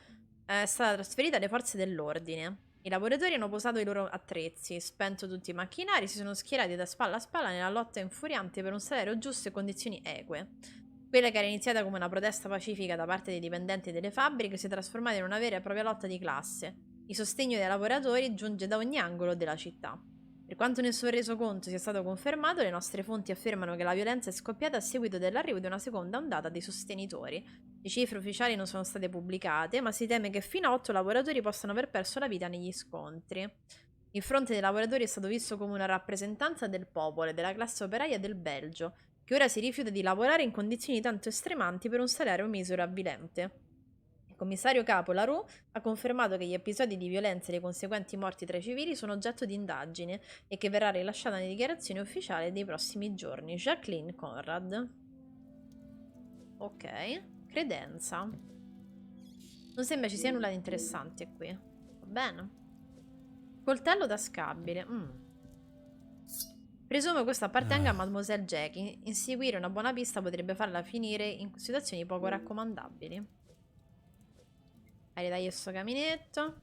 è stata trasferita alle forze dell'ordine. I lavoratori hanno posato i loro attrezzi, spento tutti i macchinari, si sono schierati da spalla a spalla nella lotta infuriante per un salario giusto e condizioni eque. Quella che era iniziata come una protesta pacifica da parte dei dipendenti delle fabbriche si è trasformata in una vera e propria lotta di classe. Il sostegno dei lavoratori giunge da ogni angolo della città. Per quanto nessun resoconto sia stato confermato, le nostre fonti affermano che la violenza è scoppiata a seguito dell'arrivo di una seconda ondata di sostenitori. Le cifre ufficiali non sono state pubblicate, ma si teme che fino a 8 lavoratori possano aver perso la vita negli scontri. Il fronte dei lavoratori è stato visto come una rappresentanza del popolo e della classe operaia del Belgio, che ora si rifiuta di lavorare in condizioni tanto estremanti per un salario misero e avvilente. Il commissario capo Larue ha confermato che gli episodi di violenza e le conseguenti morti tra i civili sono oggetto di indagine e che verrà rilasciata nelle dichiarazioni ufficiali dei prossimi giorni. Jacqueline Conrad. Ok, credenza. Non sembra ci sia nulla di interessante qui. Va bene. Coltello tascabile. Presumo questo appartenga a Mademoiselle Jackie. Inseguire una buona pista potrebbe farla finire in situazioni poco raccomandabili. Ridagli sto caminetto.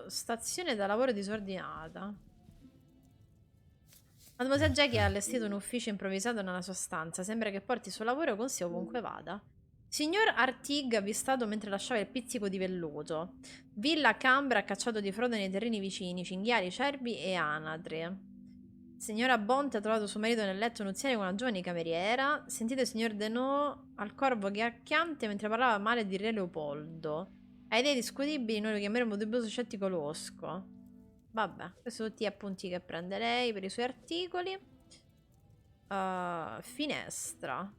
Stazione da lavoro disordinata. Mademoiselle Jackie ha allestito un ufficio improvvisato nella sua stanza. Sembra che porti il suo lavoro con sé ovunque vada. Signor Artig avvistato mentre lasciava il pizzico di velluto. Villa Cambra ha cacciato di frodo nei terreni vicini, cinghiali, cervi e anatre. Signora Bont ha trovato suo marito nel letto nuziale con una giovane cameriera. Sentite il signor Denot al corvo chiacchiante mentre parlava male di re Leopoldo. Ha idee discutibili, noi lo chiameremo dubbioso scettico losco. Vabbè, questi sono tutti gli appunti che prende lei per i suoi articoli. Finestra.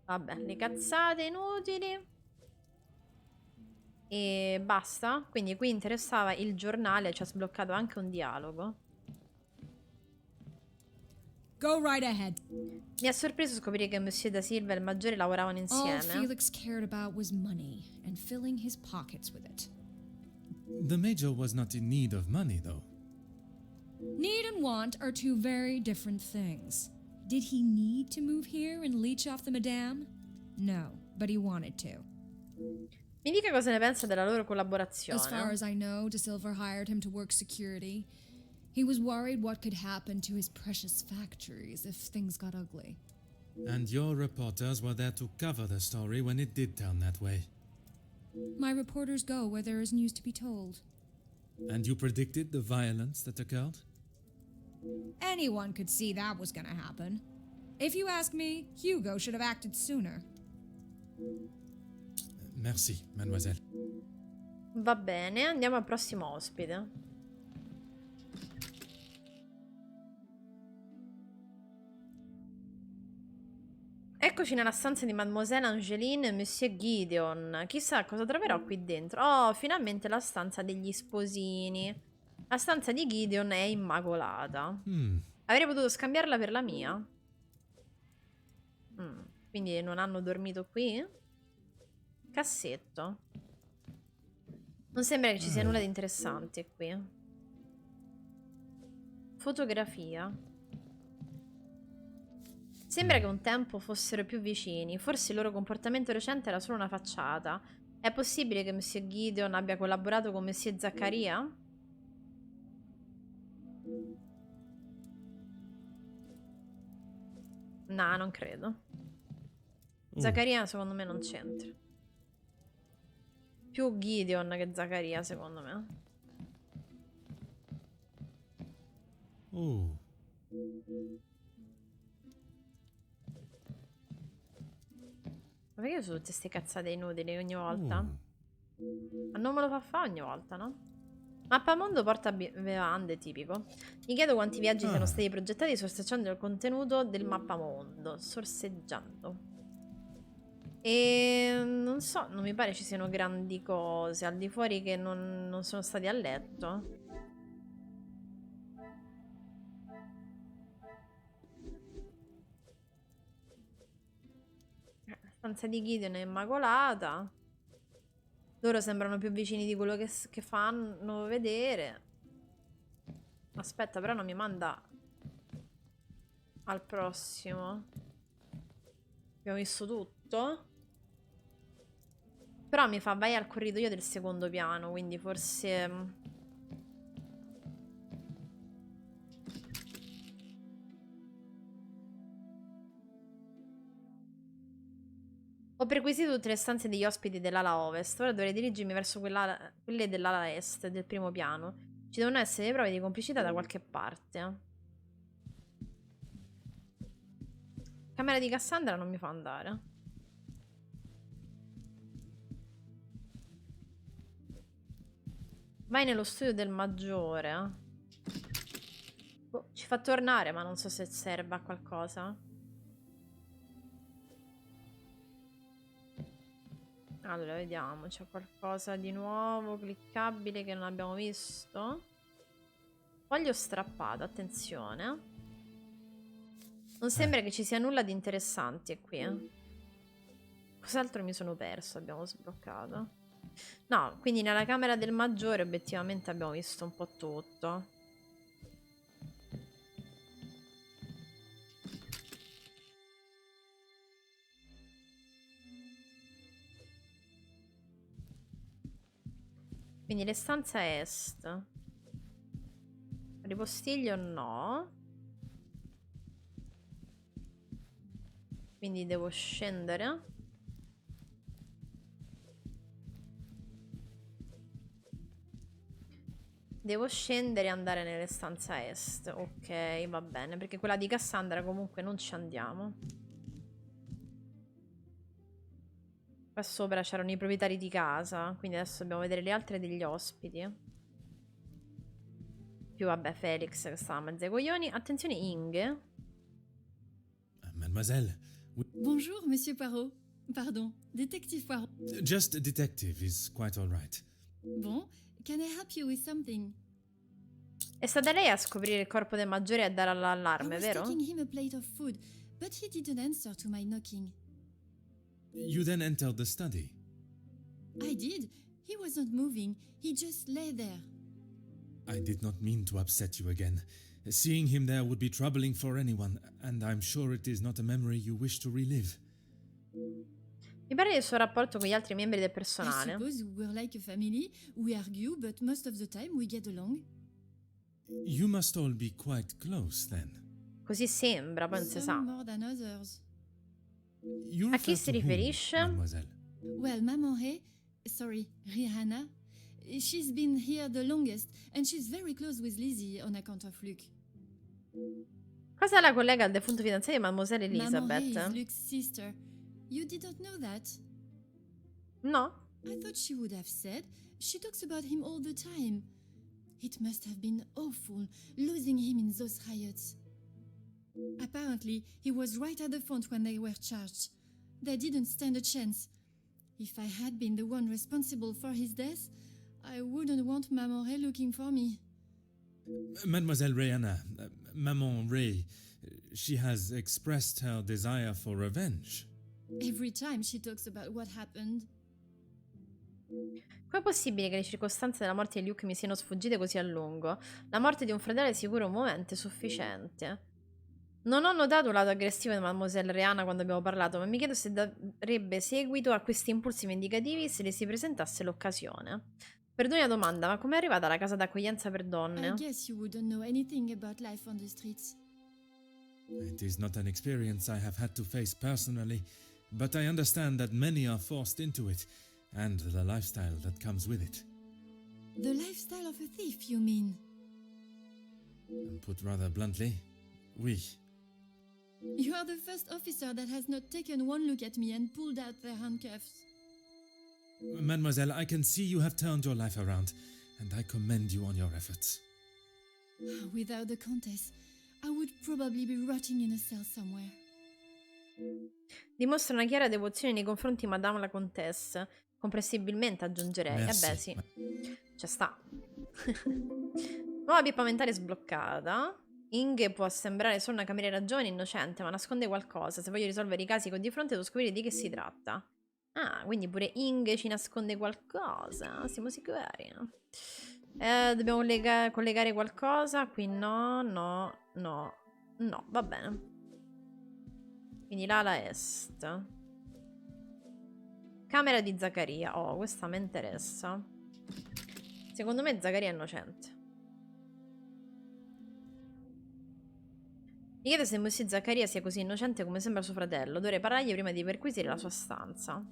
Vabbè, le cazzate inutili. E basta. Quindi qui interessava il giornale, ci ha sbloccato anche un dialogo. Go right ahead. Mi ha sorpreso scoprire che Monsieur da Silva e il maggiore lavoravano All insieme. Felix cared about was money and filling his pockets with it. The Major was not in need of money, though. Need and want are two very different things. Did he need to move here and leech off the madame? No, but he wanted to. Mi dica cosa ne pensa della loro collaborazione. As far as I know, De Silva hired him to work security. He was worried what could happen to his precious factories if things got ugly. And your reporters were there to cover the story when it did turn that way. My reporters go where there is news to be told. And you predicted the violence that occurred? Anyone could see that was gonna happen. If you ask me, Hugo should have acted sooner. Merci, mademoiselle. Va bene, andiamo al prossimo ospite. Eccoci nella stanza di Mademoiselle Angeline e Monsieur Gideon. Chissà cosa troverò qui dentro. Oh, finalmente la stanza degli sposini. La stanza di Gideon è immacolata. Avrei potuto scambiarla per la mia. Quindi non hanno dormito qui? Cassetto. Non sembra che ci sia nulla di interessante qui. Fotografia. Sembra che un tempo fossero più vicini. Forse il loro comportamento recente era solo una facciata. È possibile che Monsieur Gideon abbia collaborato con Monsieur Zaccaria? No, non credo. Zaccaria secondo me non c'entra. Più Gideon che Zaccaria secondo me. Ma perché sono tutte queste cazzate inutili ogni volta? Ma non me lo fa fare ogni volta, no? Mappamondo porta bevande, tipico. Mi chiedo quanti viaggi siano stati progettati sorseggiando il contenuto del mappamondo. Sorseggiando. E non so, non mi pare ci siano grandi cose al di fuori che non sono stati a letto. La stanza di Gideon è immacolata. Loro sembrano più vicini di quello che fanno vedere. Aspetta, però non mi manda al prossimo. Abbiamo visto tutto. Però mi fa vai al corridoio del secondo piano, quindi forse... Ho perquisito tutte le stanze degli ospiti dell'ala ovest. Ora dovrei dirigermi verso quelle dell'ala est, del primo piano. Ci devono essere le prove di complicità da qualche parte. Camera di Cassandra non mi fa andare. Vai nello studio del maggiore. Boh, ci fa tornare, ma non so se serve a qualcosa. Allora, vediamo. C'è qualcosa di nuovo, cliccabile, che non abbiamo visto. Foglio strappato, attenzione. Non sembra che ci sia nulla di interessante qui. Cos'altro mi sono perso? Abbiamo sbloccato. No, quindi nella camera del maggiore obiettivamente abbiamo visto un po' tutto. Quindi le stanze a est. Ripostiglio no. Quindi devo scendere. Devo scendere e andare nelle stanze a est. Ok, va bene. Perché quella di Cassandra comunque non ci andiamo. Qua sopra c'erano i proprietari di casa. Quindi adesso dobbiamo vedere le altre degli ospiti. Più vabbè Felix che stava a mezzo ai coglioni. Attenzione Inge. Mademoiselle, Bonjour, Monsieur Poirot. Pardon, Détective Poirot. just a detective is quite all right. Bon, can I help you with something? È stata lei a scoprire il corpo del maggiore e a dare I l'allarme, was vero? taking him a plate of food, but he didn't answer to my knocking. You then entered the study. I did. He wasn't moving. He just lay there. I did not mean to upset you again. Seeing him there would be troubling for anyone, and I'm sure it is not a memory you wish to relive. Mi pare del suo rapporto con gli altri membri del I personale. suppose we're like a family. We argue, but most of the time we get along. You must all be quite close then. Così sembra, poi non si sa. Some more than others. You A chi refer si to whom, riferisce? mademoiselle? Well, Maman Ray, sorry, Rihanna, she's been here the longest, and she's very close with Lizzie on account of Luke. Cosa la collega al defunto fidanzato di Mademoiselle Maman Ray is Elizabeth? Luke's sister. You didn't know that? No? I thought she would have said. She talks about him all the time. It must have been awful, losing him in those riots. Apparently, he was right at the front when they were charged. They didn't stand a chance. If I had been the one responsible for his death, I wouldn't want Maman Ray looking for me. Mademoiselle Rihanna, Maman Ray, she has expressed her desire for revenge. Every time she talks about what happened. Com'è possibile che le circostanze della morte di Luke mi siano sfuggite così a lungo? La morte di un fratello è sicuro un momento sufficiente. Non ho notato un lato aggressivo di Mademoiselle Rihanna quando abbiamo parlato, ma mi chiedo se darebbe seguito a questi impulsi vendicativi se le si presentasse l'occasione. Perdoni la domanda, ma com'è arrivata alla casa d'accoglienza per I donne? guess you wouldn't know anything about life on the streets. It is not an experience I have had to face personally, but I understand that many are forced into it, and the lifestyle that comes with it. The lifestyle of a thief, you mean? Put rather bluntly, oui. You are the first officer that has not taken one look at me and pulled out their handcuffs. Mademoiselle, I can see you have turned your life around, and I commend you on your efforts. Without the Countess, I would probably be rotting in a cell somewhere. Dimostra una chiara devozione nei confronti di Madame la Contessa. Comprensibilmente aggiungerei. Merci. Eh beh, sì. Ci sta. Nuova pippa mentale sbloccata. Inge può sembrare solo una cameriera giovane e innocente, ma nasconde qualcosa. Se voglio risolvere i casi che ho di fronte, devo scoprire di che si tratta. Ah, quindi pure Inge ci nasconde qualcosa. Siamo sicuri. Dobbiamo collegare qualcosa. Qui no, no, no, no. Va bene. Quindi l'ala est. Camera di Zaccaria. Oh, questa mi interessa. Secondo me Zaccaria è innocente. Mi chiedo se Monsieur Zaccaria sia così innocente come sembra suo fratello. Dovrei parlargli prima di perquisire la sua stanza.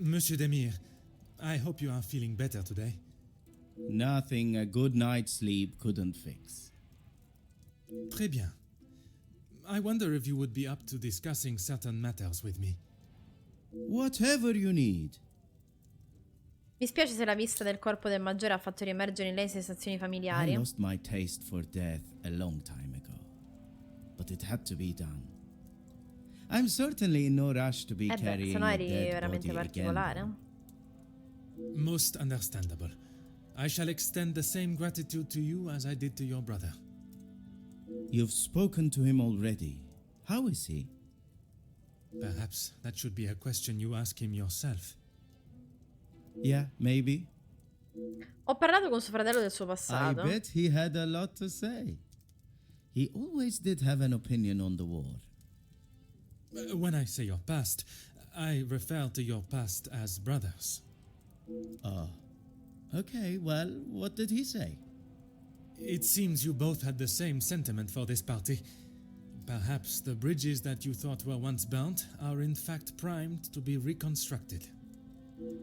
Monsieur Demir, I hope you are feeling better today. Nothing a good night's sleep couldn't fix. Très bien. I wonder if you would be up to discussing certain matters with me. Whatever you need. Mi spiace se la vista del corpo del maggiore ha fatto riemergere in lei sensazioni I familiari. lost my taste for death a long time ago, but it had to be done. I'm certainly in no rush to be Beh, carrying se no a eri dead veramente body again. particolare. though. Most understandable. I shall extend the same gratitude to you as I did to your brother. You've spoken to him already. How is he? Perhaps that should be a question you ask him yourself. Yeah, maybe. Ho parlato con suo fratello del suo I passato. bet he had a lot to say. He always did have an opinion on the war. When I say your past, I refer to your past as brothers. Okay, well, what did he say? It seems you both had the same sentiment for this party. Perhaps the bridges that you thought were once burnt are in fact primed to be reconstructed.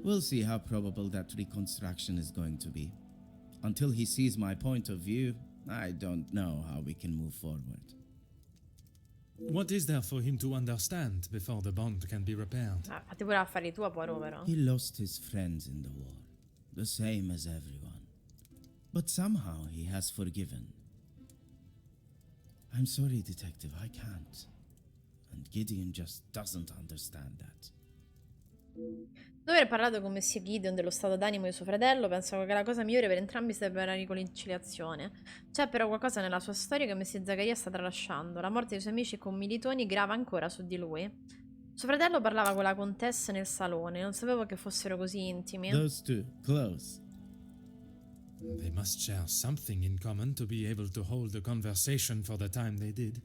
We'll see how probable that reconstruction is going to be. Until he sees my point of view, I don't know how we can move forward. What is there for him to understand before the bond can be repaired? Ah, fatti pure affari tua, Poirot, però. He lost his friends in the war, the same as everyone. But somehow he has forgiven. I'm sorry, Detective, I can't. And Gideon just doesn't understand that. Dopo aver parlato con Messie Gideon dello stato d'animo di suo fratello, penso che la cosa migliore per entrambi sarebbe la riconciliazione. C'è però qualcosa nella sua storia che Messie Zaccaria sta tralasciando. La morte dei suoi amici commilitoni grava ancora su di lui. Suo fratello parlava con la contessa nel salone, non sapevo che fossero così intimi. Those two, close. They must share something in common to be able to hold a conversation for the time they did.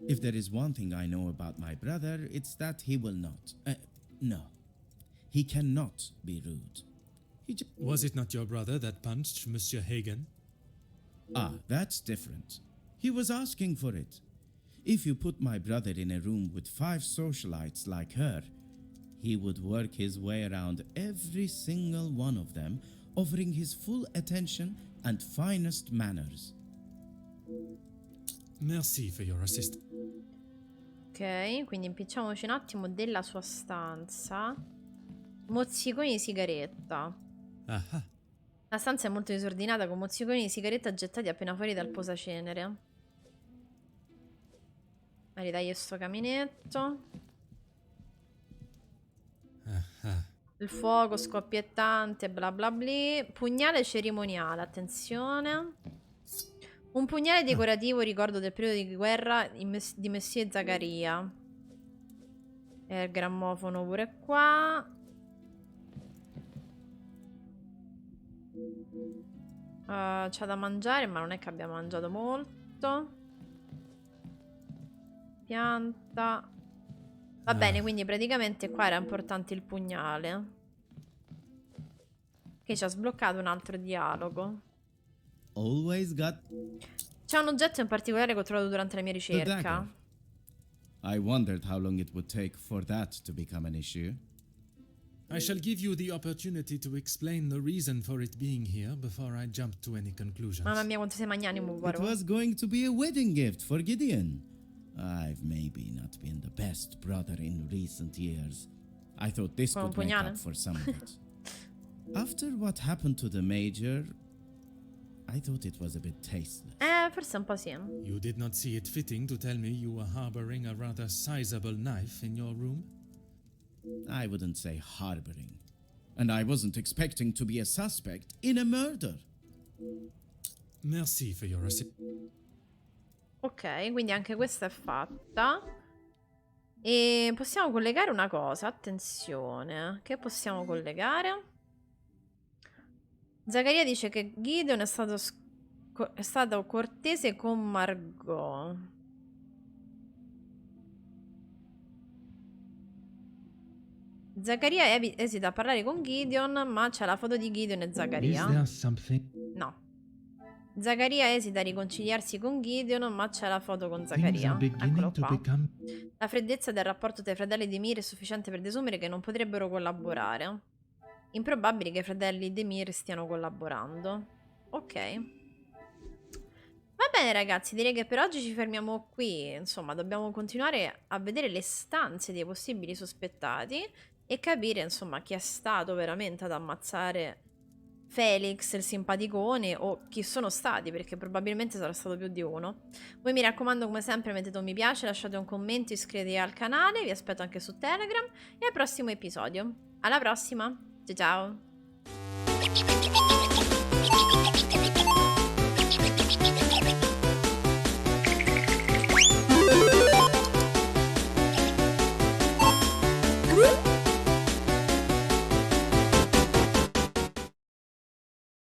If there is one thing I know about my brother, it's that he will not. No. He cannot be rude. Was it not your brother that punched Monsieur Hagen? Ah, that's different. He was asking for it. If you put my brother in a room with 5 socialites like her, he would work his way around every single one of them, offering his full attention and finest manners. Merci for your assistance. Ok, quindi impicciamoci un attimo della sua stanza. Mozziconi di sigaretta. Aha. La stanza è molto disordinata con mozziconi di sigaretta gettati appena fuori dal posacenere. Ridagli sto caminetto. Aha. Il fuoco scoppiettante, bla bla bla. Pugnale cerimoniale, attenzione. Un pugnale decorativo ricordo del periodo di guerra di Messie Zaccaria. E il grammofono pure qua. C'è da mangiare, ma non è che abbia mangiato molto. Pianta. Va bene, quindi praticamente qua era importante il pugnale. Che ci ha sbloccato un altro dialogo. Always got C'è un oggetto in particolare che ho trovato durante la mia the ricerca. dagger. I wondered how long it would take for that to become an issue. I shall give you the opportunity to explain the reason for it being here before I jump to any conclusions. Mamma mia, quanto sei magnanimo, It Poirot. was going to be a wedding gift for Gideon. I've maybe not been the best brother in recent years. I thought this Con un could make pugnale? up for some of it. After what happened to the Major, I thought it was a bit tasteless. Forse un po' sì. You did not see it fitting to tell me you were harboring a rather sizable knife in your room? I wouldn't say harboring. And I wasn't expecting to be a suspect in a murder. Merci for your assistance. Ok, quindi anche questa è fatta. E possiamo collegare una cosa, attenzione. Che possiamo collegare? Zaccaria dice che Gideon è stato cortese con Margot. Zaccaria esita a parlare con Gideon, ma c'è la foto di Gideon e Is Zaccaria. there something? No. Zaccaria esita a riconciliarsi con Gideon, ma c'è la foto con Things Zaccaria. are beginning Eccolo to qua. become. La freddezza del rapporto tra i fratelli Demir è sufficiente per desumere che non potrebbero collaborare. Improbabile che i fratelli Demir stiano collaborando. Ok. Va bene ragazzi, direi che per oggi ci fermiamo qui. Insomma, dobbiamo continuare a vedere le stanze dei possibili sospettati. e capire, insomma, chi è stato veramente ad ammazzare Felix, il simpaticone, o chi sono stati, perché probabilmente sarà stato più di uno. Voi mi raccomando, come sempre, mettete un mi piace, lasciate un commento, iscrivetevi al canale, vi aspetto anche su Telegram e al prossimo episodio. Alla prossima, ciao ciao!